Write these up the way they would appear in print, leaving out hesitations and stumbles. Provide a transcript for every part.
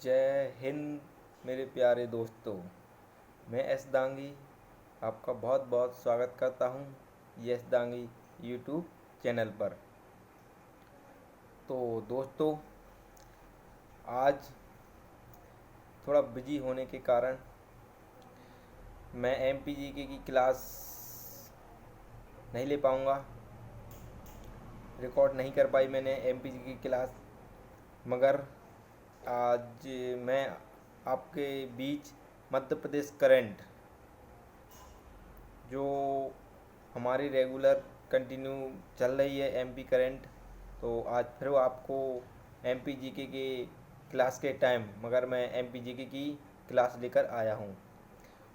जय हिंद मेरे प्यारे दोस्तों। मैं एस दांगी आपका बहुत बहुत स्वागत करता हूँ यस दांगी यूट्यूब चैनल पर। तो दोस्तों, आज थोड़ा बिजी होने के कारण मैं एमपीजीके की क्लास नहीं ले पाऊँगा, रिकॉर्ड नहीं कर पाई मैंने एमपीजीके की क्लास। मगर आज मैं आपके बीच मध्य प्रदेश करंट जो हमारी रेगुलर कंटिन्यू चल रही है एमपी करंट, तो आज फिर वो आपको एमपीजीके के क्लास के टाइम मगर मैं एमपीजीके की क्लास लेकर आया हूँ।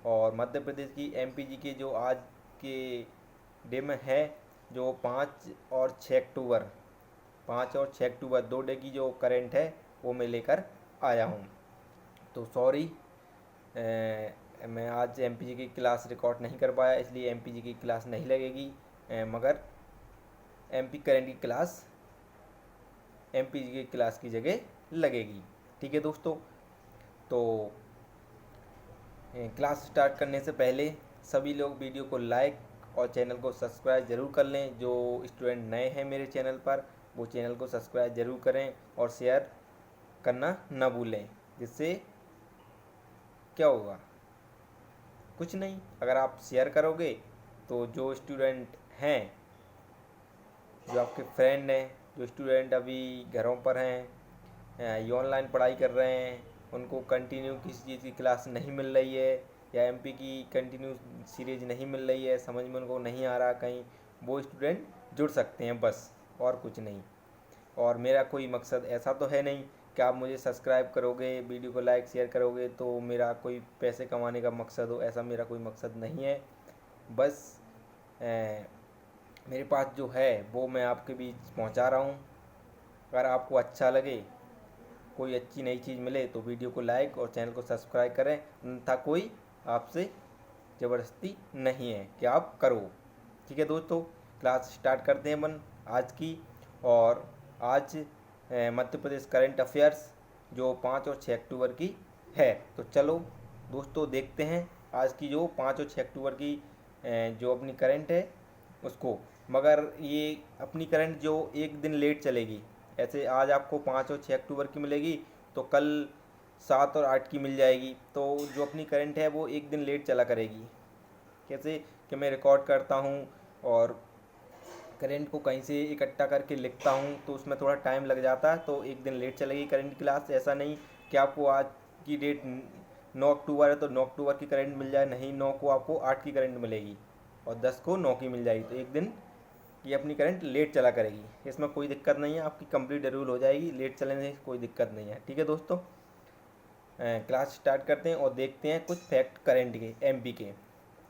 और मध्य प्रदेश की एमपीजीके जो आज के डे में है, जो 5 और 6 अक्टूबर 2 डे की जो करंट है वो मैं लेकर आया हूँ। तो सॉरी, मैं आज एमपीजी की क्लास रिकॉर्ड नहीं कर पाया, इसलिए एमपीजी की क्लास नहीं लगेगी, मगर एमपी करंट की क्लास एमपीजी की क्लास की जगह लगेगी। ठीक है दोस्तों, तो क्लास स्टार्ट करने से पहले सभी लोग वीडियो को लाइक और चैनल को सब्सक्राइब ज़रूर कर लें। जो स्टूडेंट नए हैं मेरे चैनल पर, वो चैनल को सब्सक्राइब ज़रूर करें और शेयर करना ना भूलें। जिससे क्या होगा? कुछ नहीं, अगर आप शेयर करोगे तो जो स्टूडेंट हैं, जो आपके फ्रेंड हैं, जो स्टूडेंट अभी घरों पर हैं या ऑनलाइन पढ़ाई कर रहे हैं, उनको कंटिन्यू किसी चीज़ की क्लास नहीं मिल रही है या एमपी की कंटिन्यू सीरीज नहीं मिल रही है, समझ में उनको नहीं आ रहा कहीं, वो स्टूडेंट जुड़ सकते हैं बस, और कुछ नहीं। और मेरा कोई मकसद ऐसा तो है नहीं कि आप मुझे सब्सक्राइब करोगे, वीडियो को लाइक शेयर करोगे तो मेरा कोई पैसे कमाने का मकसद हो, ऐसा मेरा कोई मकसद नहीं है। बस मेरे पास जो है वो मैं आपके बीच पहुंचा रहा हूं। अगर आपको अच्छा लगे, कोई अच्छी नई चीज़ मिले तो वीडियो को लाइक और चैनल को सब्सक्राइब करें, अन्यथा कोई आपसे ज़बरदस्ती नहीं है कि आप करो। ठीक है दोस्तों, क्लास स्टार्ट करते हैं अपन आज की। और आज मध्य प्रदेश करंट अफेयर्स जो 5 और 6 अक्टूबर की है। तो चलो दोस्तों, देखते हैं आज की जो 5 और 6 अक्टूबर की जो अपनी करंट है उसको। मगर ये अपनी करंट जो एक दिन लेट चलेगी, ऐसे आज आपको 5 और 6 अक्टूबर की मिलेगी तो कल 7 और 8 की मिल जाएगी। तो जो अपनी करंट है वो एक दिन लेट चला करेगी। कैसे कि मैं रिकॉर्ड करता हूँ और करंट को कहीं से इकट्ठा करके लिखता हूँ तो उसमें थोड़ा टाइम लग जाता है, तो एक दिन लेट चलेगी करंट क्लास। ऐसा नहीं कि आपको आज की डेट 9 अक्टूबर है तो 9 अक्टूबर की करंट मिल जाए, नहीं, 9 को आपको 8 की करंट मिलेगी और 10 को 9 की मिल जाएगी। तो एक दिन ये अपनी करंट लेट चला करेगी, इसमें कोई दिक्कत नहीं है, आपकी कंप्लीट शेड्यूल हो जाएगी, लेट चलने से कोई दिक्कत नहीं है। ठीक है दोस्तों, क्लास स्टार्ट करते हैं और देखते हैं कुछ फैक्ट करंट के एमपी के।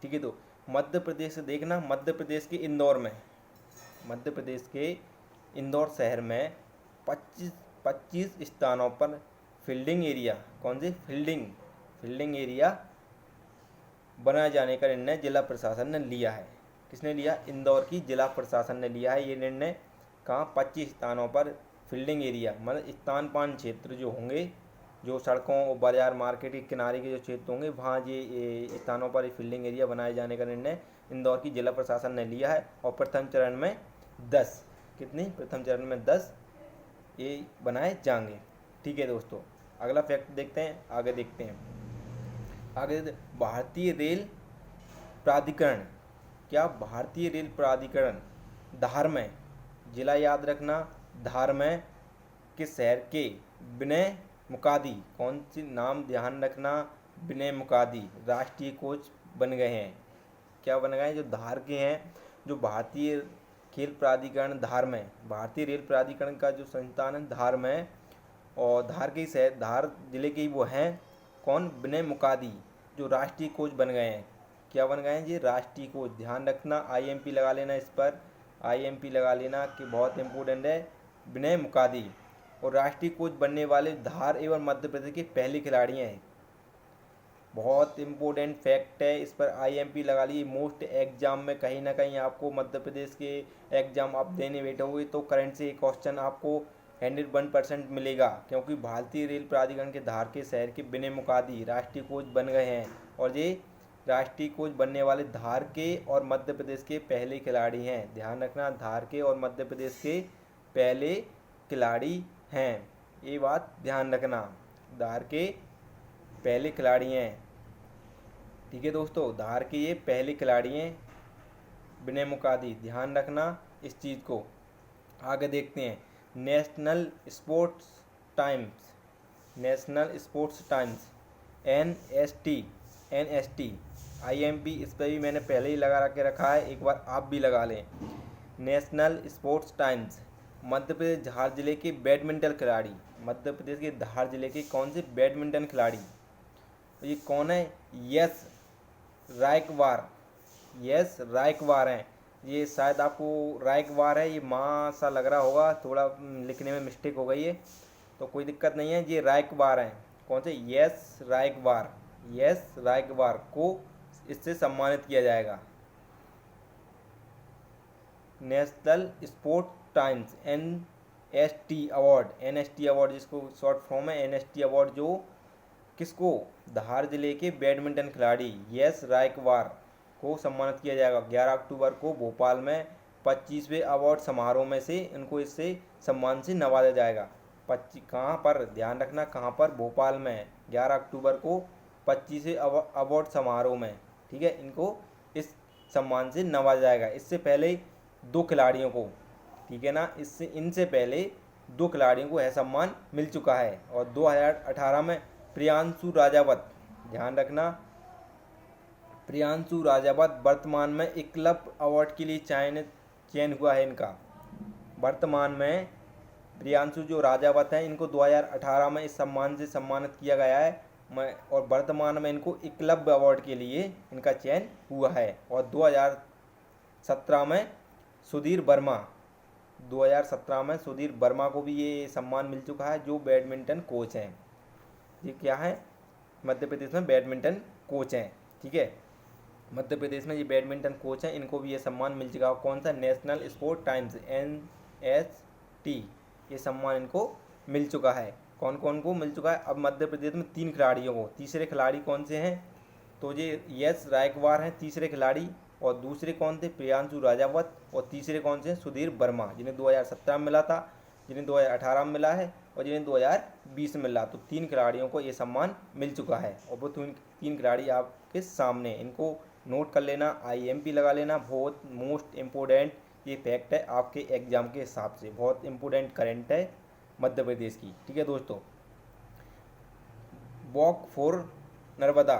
ठीक है, तो मध्य प्रदेश से देखना, मध्य प्रदेश के इंदौर शहर में 25 स्थानों पर फील्डिंग एरिया, कौन से फील्डिंग एरिया बनाए जाने का निर्णय जिला प्रशासन ने लिया है। किसने लिया? इंदौर की जिला प्रशासन ने लिया है ये निर्णय। कहाँ? 25 स्थानों पर फील्डिंग एरिया, मतलब स्तनपान क्षेत्र जो होंगे, जो सड़कों और बाजार मार्केट के किनारे के जो क्षेत्र होंगे, वहाँ ये स्थानों पर फील्डिंग एरिया बनाए जाने का निर्णय इंदौर की जिला प्रशासन ने लिया है। और प्रथम चरण में 10, कितनी? प्रथम चरण में 10 ये बनाए जाएंगे। ठीक है दोस्तों, अगला फैक्ट देखते हैं, आगे देखते हैं। आगे भारतीय रेल प्राधिकरण, क्या? भारतीय रेल प्राधिकरण धार में, जिला याद रखना, धार में किस शहर के? विनय मुकादी, कौन सी नाम ध्यान रखना? विनय मुकादी राष्ट्रीय कोच बन गए हैं। क्या बन गए? जो धार के हैं, जो भारतीय खेल प्राधिकरण धार में, भारतीय रेल प्राधिकरण का जो संस्थान है धार में, और धार के शहर, धार जिले के ही वो हैं, कौन? विनय मुकादी, जो राष्ट्रीय कोच बन गए हैं। क्या बन गए हैं जी? राष्ट्रीय कोच। ध्यान रखना, आईएमपी लगा लेना इस पर, आईएमपी लगा लेना कि बहुत इंपॉर्टेंट है, विनय मुकादी। और राष्ट्रीय कोच बनने वाले धार एवं मध्य प्रदेश के पहले खिलाड़ी हैं। बहुत इंपॉर्टेंट फैक्ट है, इस पर आईएमपी लगा ली। मोस्ट एग्जाम में कहीं ना कहीं आपको मध्य प्रदेश के एग्जाम आप देने बैठोगे तो करंट से एक क्वेश्चन आपको 101% मिलेगा, क्योंकि भारतीय रेल प्राधिकरण के धार के शहर के बिना मुकादी राष्ट्रीय कोच बन गए हैं। और ये राष्ट्रीय कोच बनने वाले धार के और मध्य प्रदेश के पहले खिलाड़ी हैं। ध्यान रखना, धार के और मध्य प्रदेश के पहले खिलाड़ी हैं, ये बात ध्यान रखना, धार के पहले खिलाड़ी हैं। ठीक है दोस्तों, धार के ये पहले खिलाड़ी हैं बिना मुकादी, ध्यान रखना इस चीज़ को। आगे देखते हैं national sports times, national sports times NST IMP, इस पर भी मैंने पहले ही लगा के रखा है, एक बार आप भी लगा लें। National sports times, Madhya Pradesh धार जिले के बैडमिंटन खिलाड़ी, मध्य प्रदेश के धार जिले के कौन से बैडमिंटन खिलाड़ी, ये कौन है? यश रायकवार, यश रायकवार हैं। ये शायद आपको रायकवार है, ये माँ सा लग रहा होगा, थोड़ा लिखने में मिस्टेक हो गई है, तो कोई दिक्कत नहीं है, ये रायकवार हैं। कौन से? यश रायकवार, यश रायकवार को इससे सम्मानित किया जाएगा। National sport times NST award, NST award जिसको शॉर्ट फॉर्म है NST अवार्ड, जो किसको? धार जिले के बैडमिंटन खिलाड़ी यश रायकवार को सम्मानित किया जाएगा। 11 अक्टूबर को भोपाल में 25वें अवार्ड समारोह में से इनको इससे सम्मान से नवाजा जाएगा। कहाँ पर? ध्यान रखना, कहाँ पर? भोपाल में 11 अक्टूबर को 25वें अवार्ड समारोह में, ठीक है, इनको इस सम्मान से नवाजा जाएगा। इससे पहले 2 खिलाड़ियों को, ठीक है ना, इनसे पहले 2 खिलाड़ियों को यह सम्मान मिल चुका है। और 2018 में प्रियांशु राजावत, ध्यान रखना, प्रियांशु राजावत वर्तमान में एकलव्य अवार्ड के लिए चयन हुआ है इनका। वर्तमान में प्रियांशु जो राजावत हैं, इनको 2018 में इस सम्मान से सम्मानित किया गया है, और वर्तमान में इनको एकलव्य अवार्ड के लिए इनका चयन हुआ है। और 2017 में सुधीर वर्मा, 2017 में सुधीर वर्मा को भी ये सम्मान मिल चुका है, जो बैडमिंटन कोच हैं। ये क्या है? मध्य प्रदेश में बैडमिंटन कोच हैं, ठीक है, मध्य प्रदेश में ये बैडमिंटन कोच हैं, इनको भी ये सम्मान मिल चुका है। कौन सा? नेशनल स्पोर्ट टाइम्स NST, ये सम्मान इनको मिल चुका है। कौन कौन को मिल चुका है? अब मध्य प्रदेश में 3 खिलाड़ियों को। तीसरे खिलाड़ी कौन से हैं? तो ये यश रायकवार हैं तीसरे खिलाड़ी, और दूसरे कौन थे? प्रियांशु राजावत, और तीसरे कौन से हैं? सुधीर वर्मा, जिन्हें 2017 में मिला था, जिन्हें 2018 में मिला है, और जिन्हें 2020 में मिला। तो 3 खिलाड़ियों को ये सम्मान मिल चुका है, और वो 3 खिलाड़ी आपके सामने, इनको नोट कर लेना, IMP लगा लेना। बहुत मोस्ट इम्पोर्टेंट ये फैक्ट है आपके एग्जाम के हिसाब से, बहुत इम्पोर्टेंट करंट है मध्य प्रदेश की, ठीक है दोस्तों। Walk for Narmada,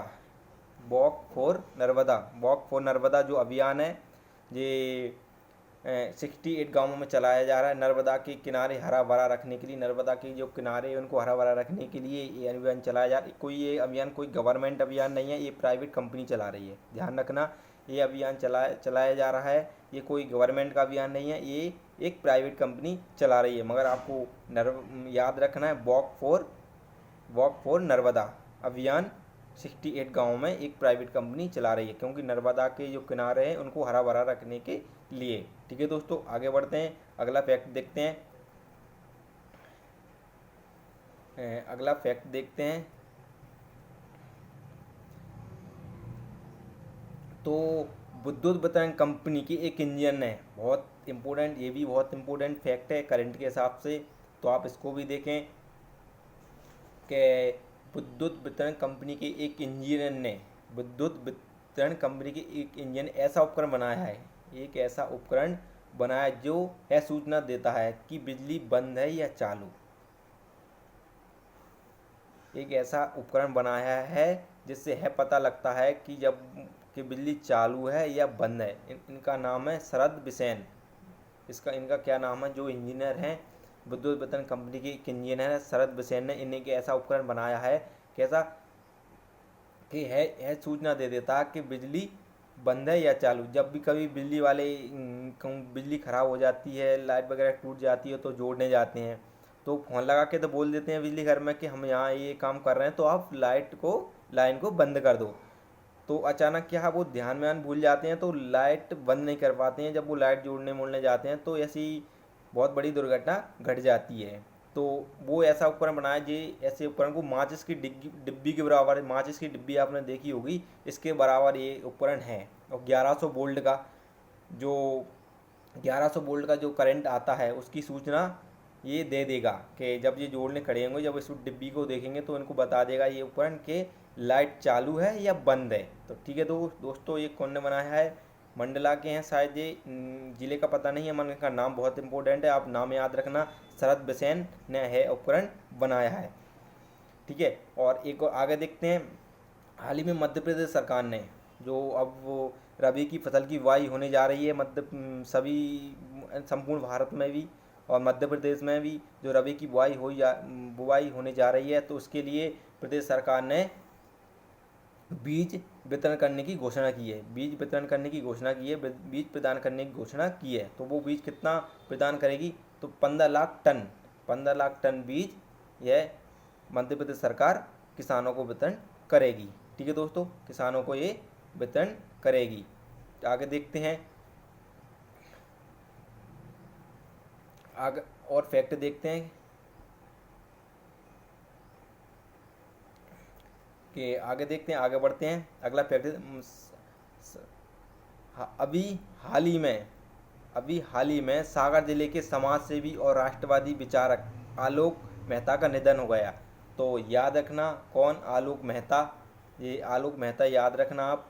walk for Narmada, walk for Narmada जो अभियान है, ये 68 गांवों में चलाया जा रहा है। नर्मदा के किनारे हरा भरा रखने के लिए, नर्मदा के जो किनारे हैं उनको हरा भरा रखने के लिए ये अभियान चलाया जा रहा है। ये अभियान कोई गवर्नमेंट अभियान नहीं है, ये प्राइवेट कंपनी चला रही है, ध्यान रखना। ये अभियान चलाया जा रहा है, ये कोई गवर्नमेंट का अभियान नहीं है, ये एक प्राइवेट कंपनी चला रही है। मगर आपको याद रखना है, वॉक फॉर नर्मदा अभियान 68 गाँव में एक प्राइवेट कंपनी चला रही है, क्योंकि नर्मदा के जो किनारे हैं उनको हरा भरा रखने के लिए, ठीक है दोस्तों। आगे बढ़ते हैं, अगला फैक्ट देखते हैं। अगला फैक्ट देखते हैं, तो विद्युत वितरण कंपनी की एक इंजन है, बहुत इम्पोर्टेंट, ये भी बहुत इम्पोर्टेंट फैक्ट है करंट के हिसाब से, तो आप इसको भी देखें कि विद्युत वितरण कंपनी के एक इंजीनियर ने, विद्युत वितरण कंपनी के एक इंजन ऐसा उपकरण बनाया है, एक ऐसा उपकरण बनाया जो यह सूचना देता है कि बिजली बंद है या चालू। एक ऐसा उपकरण बनाया है जिससे यह पता लगता है कि जब कि बिजली चालू है या बंद है। इनका नाम है शरद बिसेन, इनका क्या नाम है? जो इंजीनियर हैं विद्युत वितरण कंपनी के एक इंजीनियर है शरद बिसेन ने, इन्हें एक ऐसा उपकरण बनाया है, कैसा कि है सूचना दे देता है कि बिजली बंद है या चालू। जब भी कभी बिजली ख़राब हो जाती है, लाइट वगैरह टूट जाती है, तो जोड़ने जाते हैं, तो फ़ोन लगा के तो बोल देते हैं बिजली घर में कि हम यहाँ ये काम कर रहे हैं, तो आप लाइन को बंद कर दो। तो अचानक क्या वो ध्यान भूल जाते हैं, तो लाइट बंद नहीं कर पाते हैं। जब वो लाइट जोड़ने मोड़ने जाते हैं, तो ऐसी बहुत बड़ी दुर्घटना घट जाती है। तो वो ऐसा उपकरण बनाया जी, ऐसे उपकरण को माचिस की डिब्बी के बराबर, माचिस की डिब्बी आपने देखी होगी, इसके बराबर ये उपकरण है। और 1100 वोल्ट का जो 1100 वोल्ट का जो करंट आता है उसकी सूचना ये दे देगा कि जब ये जोड़ने खड़े होंगे, जब इस डिब्बी को देखेंगे तो इनको बता देगा ये उपकरण के लाइट चालू है या बंद है। तो ठीक है दोस्तों, ये कौन ने बनाया है? मंडला के हैं शायद ये, जिले का पता नहीं है, मन का नाम बहुत इंपॉर्टेंट है, आप नाम याद रखना। शरद बिसेन ने है उपकरण बनाया है। ठीक है, और एक और आगे देखते हैं। हाल ही में मध्य प्रदेश सरकार ने जो अब वो रबी की फसल की बुआई होने जा रही है, सभी संपूर्ण भारत में भी और मध्य प्रदेश में भी जो रबी की बुआई होने जा रही है, तो उसके लिए प्रदेश सरकार ने बीज वितरण करने की घोषणा की है। बीज वितरण करने की घोषणा की है, बीज प्रदान करने की घोषणा की है। तो वो बीज कितना प्रदान करेगी? तो 15 लाख टन बीज यह मध्य प्रदेश सरकार किसानों को वितरण करेगी। ठीक है दोस्तों, किसानों को ये वितरण करेगी। आगे देखते हैं, आगे और फैक्ट देखते हैं कि आगे देखते हैं, आगे बढ़ते हैं। अगला फैक्ट, अभी हाल ही में सागर जिले के समाजसेवी और राष्ट्रवादी विचारक आलोक मेहता का निधन हो गया। तो याद रखना कौन? आलोक मेहता। ये आलोक मेहता याद रखना आप।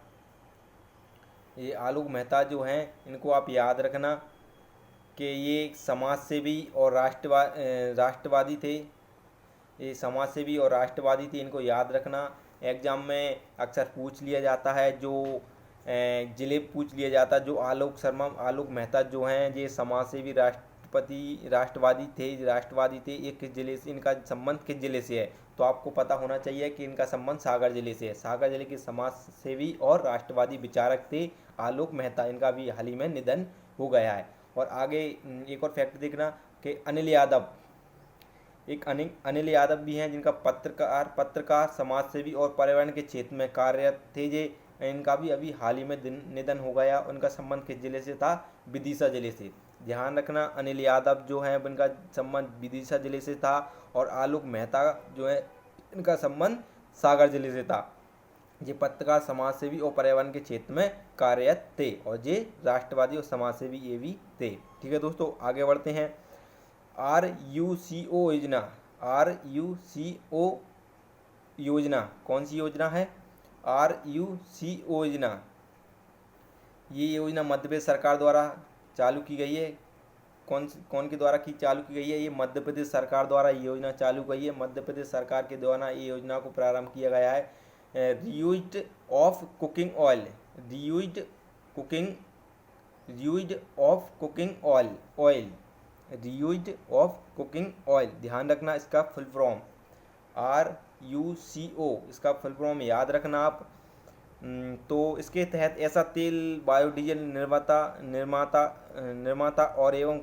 ये आलोक मेहता जो हैं इनको आप याद रखना कि ये समाजसेवी और राष्ट्रवादी थे। ये समाजसेवी और राष्ट्रवादी थे, इनको याद रखना। एग्जाम में अक्सर पूछ लिया जाता है, जो जिले पूछ लिया जाता है। जो आलोक मेहता जो हैं ये समाजसेवी राष्ट्रवादी थे। ये किस जिले से, इनका संबंध किस जिले से है? तो आपको पता होना चाहिए कि इनका संबंध सागर जिले से है। सागर जिले के समाजसेवी और राष्ट्रवादी विचारक थे आलोक मेहता। इनका भी हाल ही में निधन हो गया है। और आगे एक और फैक्ट देखना कि अनिल यादव भी हैं, जिनका पत्रकार समाजसेवी और पर्यावरण के क्षेत्र में कार्यरत थे। ये इनका भी अभी हाल ही में निधन हो गया। उनका संबंध किस जिले से था? विदिशा जिले से। ध्यान रखना, अनिल यादव जो हैं इनका संबंध विदिशा जिले से था, और आलोक मेहता जो है इनका संबंध सागर जिले से था। ये पत्रकार समाजसेवी और पर्यावरण के क्षेत्र में कार्यरत थे, और ये राष्ट्रवादी और समाजसेवी ये भी थे। ठीक है दोस्तों, आगे बढ़ते हैं। RUCO योजना कौन सी योजना है? RUCO योजना, ये योजना मध्य प्रदेश सरकार द्वारा चालू की गई है। कौन के द्वारा चालू की गई है? ये मध्य प्रदेश सरकार द्वारा ये योजना चालू की गई है। मध्य प्रदेश सरकार के द्वारा ये योजना को प्रारंभ किया गया है। रियूज्ड ऑफ कुकिंग ऑयल, ध्यान रखना इसका फुल फॉर्म RUCO, इसका फुल फॉर्म याद रखना आप। तो इसके तहत ऐसा तेल बायोडीजल निर्माता और एवं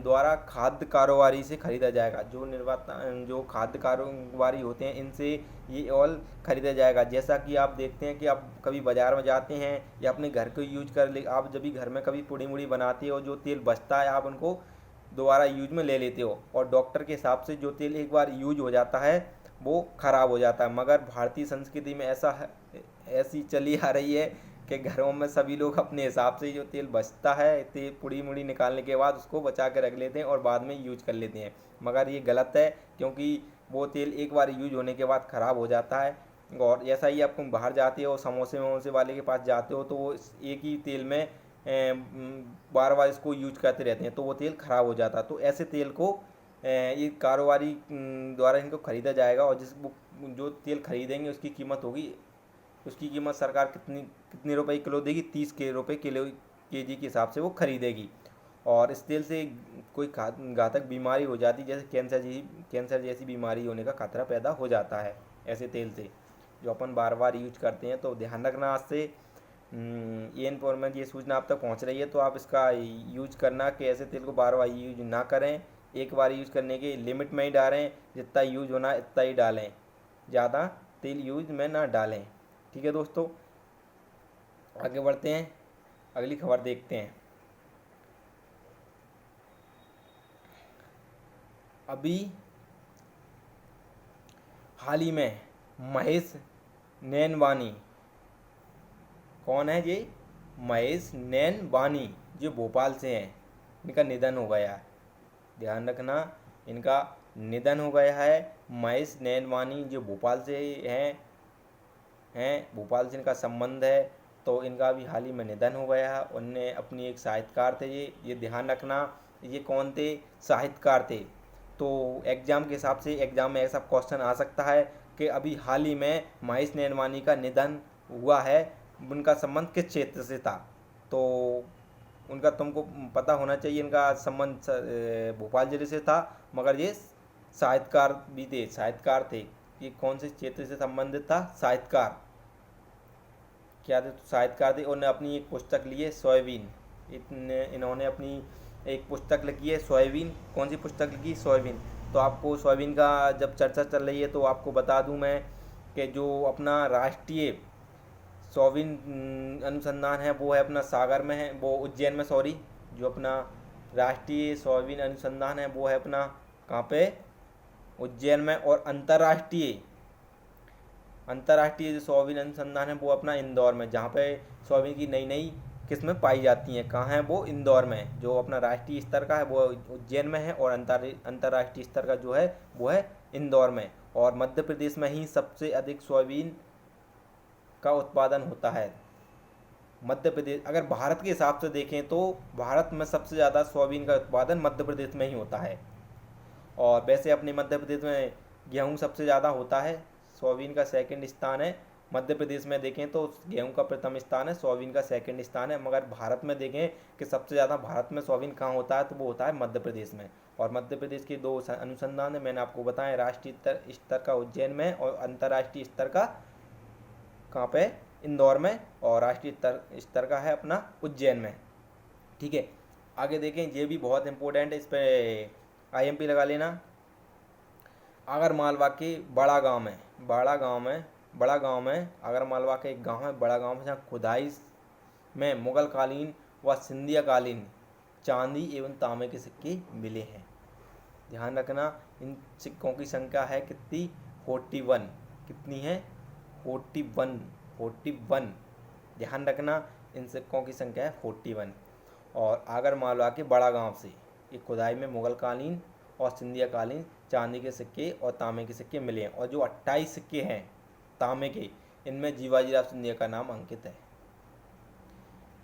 द्वारा खाद्य कारोबारी से खरीदा जाएगा। जो खाद्य कारोबारी होते हैं इनसे ये ऑयल खरीदा जाएगा। जैसा कि आप देखते हैं कि आप कभी बाज़ार में जाते हैं या अपने घर को यूज कर ले, आप जब भी घर में कभी पूड़ी मुड़ी बनाते हो, जो तेल बचता है आप उनको दोबारा यूज में ले लेते हो, और डॉक्टर के हिसाब से जो तेल एक बार यूज हो जाता है वो ख़राब हो जाता है। मगर भारतीय संस्कृति में ऐसी चली आ रही है कि घरों में सभी लोग अपने हिसाब से जो तेल बचता है, तेल पुड़ी मुड़ी निकालने के बाद उसको बचा के रख लेते हैं और बाद में यूज कर लेते हैं। मगर ये गलत है, क्योंकि वो तेल एक बार यूज होने के बाद ख़राब हो जाता है। और जैसा ही आप बाहर जाते हो, समोसे वाले के पास जाते हो, तो वो एक ही तेल में बार बार इसको यूज करते रहते हैं, तो वो तेल ख़राब हो जाता है। तो ऐसे तेल को ये कारोबारी द्वारा इनको ख़रीदा जाएगा, और जो तेल खरीदेंगे उसकी कीमत सरकार कितने रुपए किलो देगी? 30 रुपये केजी के हिसाब से वो खरीदेगी। और इस तेल से कोई घातक बीमारी हो जाती, जैसे कैंसर जैसी बीमारी होने का खतरा पैदा हो जाता है ऐसे तेल से, जो अपन बार बार यूज करते हैं। तो ध्यान रखना आज से ये सूचना आप तक पहुंच रही है, तो आप इसका यूज करना कि ऐसे तेल को बार बार यूज ना करें। एक बार यूज करने के लिमिट में ही डालें, जितना यूज होना है इतना ही डालें, ज़्यादा तेल यूज में ना डालें। ठीक है दोस्तों, आगे बढ़ते हैं, अगली खबर देखते हैं। अभी हाल ही में महेश नैनवानी, कौन है ये? महेश नैनवानी, जो भोपाल से हैं, इनका निधन हो गया है। ध्यान रखना, इनका निधन हो गया है। महेश नैनवानी जो भोपाल से हैं भोपाल से इनका संबंध है, तो इनका भी हाल ही में निधन हो गया है। उनने अपनी एक साहित्यकार थे, ये ध्यान रखना। ये कौन थे? साहित्यकार थे। तो एग्ज़ाम के हिसाब से एग्ज़ाम में ऐसा क्वेश्चन आ सकता है कि अभी हाल ही में महेश नैनवानी का निधन हुआ है, उनका संबंध किस क्षेत्र से था? तो उनका तुमको पता होना चाहिए, इनका संबंध भोपाल जिले से था, मगर ये साहित्यकार भी थे, साहित्यकार थे। ये कौन से क्षेत्र से संबंधित था? साहित्यकार। क्या थे? तो साहित्यकार थे। उन्होंने अपनी एक पुस्तक ली है सोयाबीन, इन्होंने अपनी एक पुस्तक लिखी है सोयाबीन। कौन सी पुस्तक लिखी? सोयाबीन। तो आपको सोयाबीन का जब चर्चा चल रही है तो आपको बता दूं मैं कि जो अपना राष्ट्रीय सोयाबीन अनुसंधान है वो है अपना सागर में है, वो उज्जैन में, सॉरी। जो अपना राष्ट्रीय सोयाबीन अनुसंधान है वो है अपना कहाँ पे? उज्जैन में। और अंतर्राष्ट्रीय जो सोयाबीन अनुसंधान है वो अपना इंदौर में, जहाँ पे सोयाबीन की नई नई किस्में पाई जाती हैं। कहाँ है वो? इंदौर में। जो अपना राष्ट्रीय स्तर का है वो उज्जैन में है, और अंतर्राष्ट्रीय स्तर का जो है वो है इंदौर में। और मध्य प्रदेश में ही सबसे अधिक सोयाबीन का उत्पादन होता है। मध्य प्रदेश, अगर भारत के हिसाब से देखें तो भारत में सबसे ज़्यादा सोयाबीन का उत्पादन मध्य प्रदेश में ही होता है। और वैसे अपने मध्य प्रदेश में गेहूँ सबसे ज़्यादा होता है, सोयाबीन का सेकंड स्थान है। मध्य प्रदेश में देखें तो गेहूं का प्रथम स्थान है, सोयाबीन का सेकंड स्थान है। मगर भारत में देखें कि सबसे ज़्यादा भारत में सोयाबीन कहाँ होता है, तो वो होता है मध्य प्रदेश में। और मध्य प्रदेश के दो अनुसंधान है, मैंने आपको बताया, राष्ट्रीय स्तर का उज्जैन में और अंतर्राष्ट्रीय स्तर का कहाँ पे? इंदौर में। और राष्ट्रीय स्तर का है अपना उज्जैन में। ठीक है, आगे देखें, ये भी बहुत इंपॉर्टेंट है, इस पर IMP लगा लेना। आगर मालवा के बड़ा गांव में आगर मालवा का एक गांव है बड़ा गांव में, जहाँ खुदाई में मुगल कालीन व सिंधिया कालीन चांदी एवं तांबे के सिक्के मिले हैं। ध्यान रखना, इन सिक्कों की संख्या है कितनी? 41। कितनी है? 41। ध्यान रखना, इन सिक्कों की संख्या है 41। और आगर मालवा के बड़ा गांव से एक खुदाई में मुगल कालीन और सिंधिया कालीन चांदी के सिक्के और तांबे के सिक्के मिले हैं। और जो 28 सिक्के हैं तांबे के, इनमें जीवाजीराव सिंधिया का नाम अंकित है।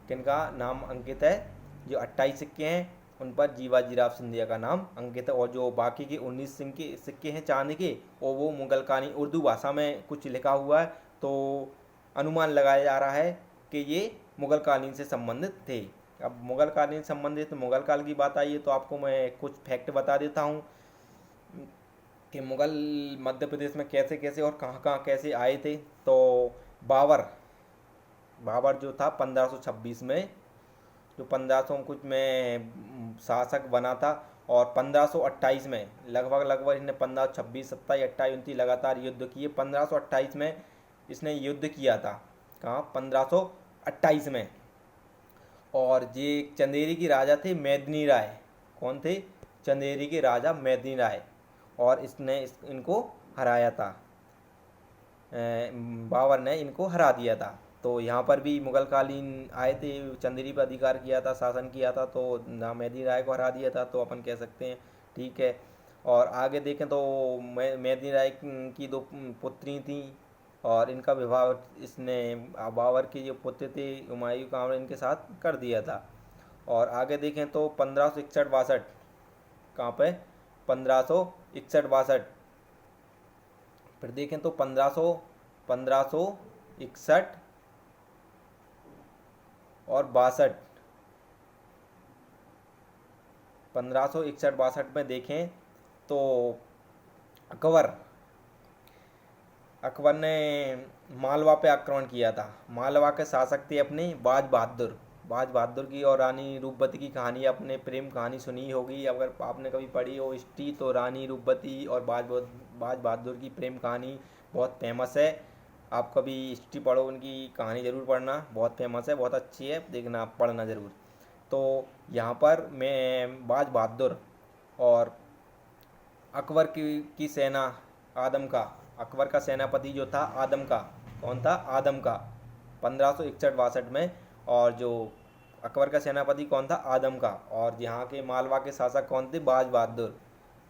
किनका नाम अंकित है? जो 28 सिक्के हैं उन पर जीवाजीराव सिंधिया का नाम अंकित है। और जो बाकी के 19 सिक्के हैं चांदी के, और वो मुगल कालीन, उर्दू भाषा में कुछ लिखा हुआ है, तो अनुमान लगाया जा रहा है कि ये मुगल कालीन से संबंधित थे। अब मुगल कालीन संबंधित मुगल काल की बात आई है, तो आपको मैं कुछ फैक्ट बता देता हूँ कि मुगल मध्य प्रदेश में कैसे कैसे और कहाँ कहाँ कैसे आए थे। तो बाबर जो था 1526 में, जो 1500 कुछ में शासक बना था। और 1528 में लगभग इसने 1526 27 28 29 लगातार युद्ध किए। 1528 में इसने युद्ध किया था। कहाँ? 1528 में। और ये चंदेरी के राजा थे मेदिनी राय। कौन थे? चंदेरी के राजा मेदिनी राय। और इसने इनको हराया था, बाबर ने इनको हरा दिया था। तो यहाँ पर भी मुगल कालीन आए थे, चंदेरी पर अधिकार किया था, शासन किया था, तो मेदिनी राय को हरा दिया था, तो अपन कह सकते हैं। ठीक है, और आगे देखें तो मेदिनी राय की 2 पुत्री थी, और इनका विवाह इसने बाबर के जो पुत्र थे हुमायूं कामरा, इनके साथ कर दिया था। और आगे देखें तो 1561-62, कहाँ पे? 1561-62। फिर देखें तो 1561 और 62, 1561-62 में देखें तो अकबर ने मालवा पे आक्रमण किया था। मालवा के शासक थे अपने बाज बहादुर की और रानी रूपवती की कहानी, अपने प्रेम कहानी सुनी होगी। अगर आपने कभी पढ़ी हो हिस्ट्री, तो रानी रूपवती और बाज बहादुर की प्रेम कहानी बहुत फेमस है। आप कभी हिस्ट्री पढ़ो, उनकी कहानी ज़रूर पढ़ना, बहुत फेमस है, बहुत अच्छी है, देखना, पढ़ना ज़रूर। तो यहाँ पर मैं बाज बहादुर और अकबर की सेना आदम का, अकबर का सेनापति जो था आदम का, कौन था? आदम का, 1561-62 में। और जो अकबर का सेनापति कौन था? आदम का। और यहाँ के मालवा के शासक कौन थे? बाज बहादुर।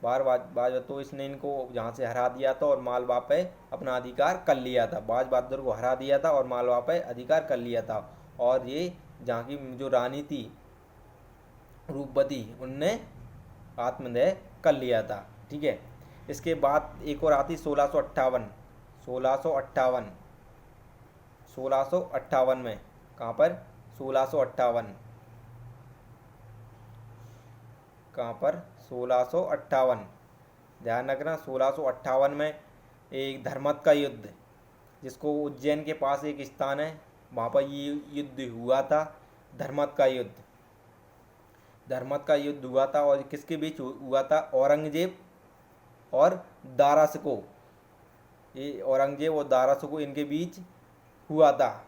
बाज तो इसने इनको यहाँ से हरा दिया था और मालवा पे अपना अधिकार कर लिया था। बाज बहादुर को हरा दिया था और मालवा पे अधिकार कर लिया था। और ये जहाँ की जो रानी थी रूपवती, उनने आत्मदाह कर लिया था। ठीक है। इसके बाद एक और आती 1658। 1658, 1658 में, कहाँ पर? 1658, कहाँ पर? 1658, ध्यान रखना। 1658 में एक धर्मत का युद्ध, जिसको उज्जैन के पास एक स्थान है, वहाँ पर ये युद्ध हुआ था। धर्मत का युद्ध, धर्मत का युद्ध हुआ था। और किसके बीच हुआ था? औरंगजेब और दारा शिकोह। ये औरंगजेब और दारा शिकोह इनके बीच हुआ था।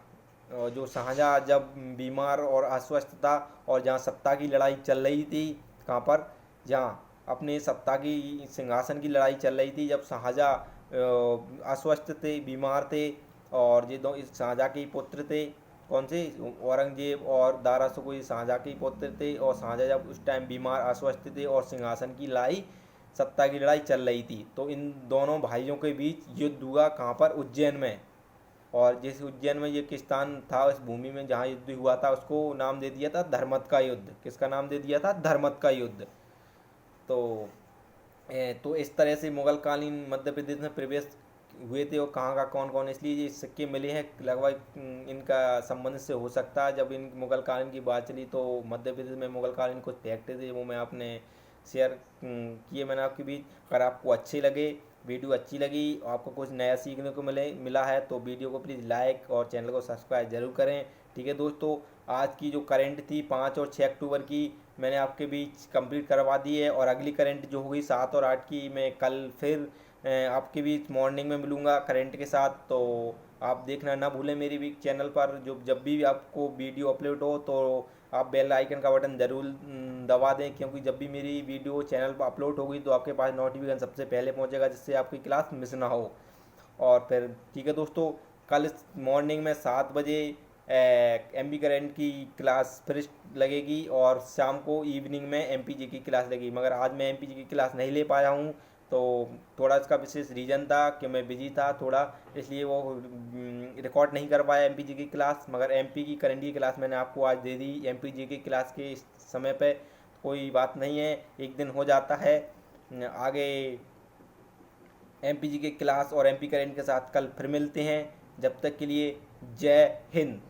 और जो शाहजहाँ जब बीमार और अस्वस्थ था और जहाँ सत्ता की लड़ाई चल रही थी, कहाँ पर? जहाँ अपने सत्ता की सिंहासन की लड़ाई चल रही थी, जब शाहजहाँ अस्वस्थ थे, बीमार थे, और ये दो इस शाहजहाँ के पुत्र थे। कौन से? औरंगजेब और दारा शिकोह ये शाहजहाँ के पुत्र थे। और शाहजहाँ जब उस टाइम बीमार अस्वस्थ थे और सिंहासन की लड़ाई, सत्ता की लड़ाई चल रही थी, तो इन दोनों भाइयों के बीच युद्ध हुआ। कहाँ पर? उज्जैन में। और जिस उज्जैन में ये किस स्थान था, इस भूमि में जहाँ युद्ध हुआ था, उसको नाम दे दिया था धर्मत का युद्ध। किसका नाम दे दिया था? धर्मत का युद्ध। तो तो इस तरह से मुगल कालीन मध्य प्रदेश में प्रवेश हुए थे। और कहाँ का कौन कौन, इसलिए ये सिक्के मिले हैं लगभग इनका संबंध से हो सकता है। जब इन मुगल कालीन की बात चली तो मध्य प्रदेश में मुगल कालीन कुछ फैक्ट थे, वो मैं आपने शेयर किए मैंने आपके बीच। अगर आपको अच्छे लगे, वीडियो अच्छी लगी, आपको कुछ नया सीखने को मिला है, तो वीडियो को प्लीज़ लाइक और चैनल को सब्सक्राइब जरूर करें। ठीक है दोस्तों, आज की जो करंट थी 5 और 6 अक्टूबर की, मैंने आपके बीच कंप्लीट करवा दी है। और अगली करंट जो होगी 7 और 8 की, मैं कल फिर आपके बीच मॉर्निंग में मिलूँगा करंट के साथ। तो आप देखना ना भूलें मेरी भी चैनल पर, जो जब भी आपको वीडियो अपलोड हो तो आप बेल आइकन का बटन ज़रूर दबा दें, क्योंकि जब भी मेरी वीडियो चैनल पर अपलोड होगी तो आपके पास नोटिफिकेशन सबसे पहले पहुंचेगा, जिससे आपकी क्लास मिस ना हो। और फिर ठीक है दोस्तों, कल मॉर्निंग में 7 बजे एमपी करंट की क्लास फिर लगेगी, और शाम को इवनिंग में एमपीजी की क्लास लगेगी। मगर आज मैं एमपीजी की क्लास नहीं ले पाया हूँ, तो थोड़ा इसका विशेष रीज़न था कि मैं बिजी था थोड़ा, इसलिए वो रिकॉर्ड नहीं कर पाया एमपीजी की क्लास। मगर एमपी की करंट की क्लास मैंने आपको आज दे दी एमपीजी की क्लास के समय पे। कोई बात नहीं है, एक दिन हो जाता है। आगे एमपीजी की क्लास और एमपी करंट के साथ कल फिर मिलते हैं। जब तक के लिए जय हिंद।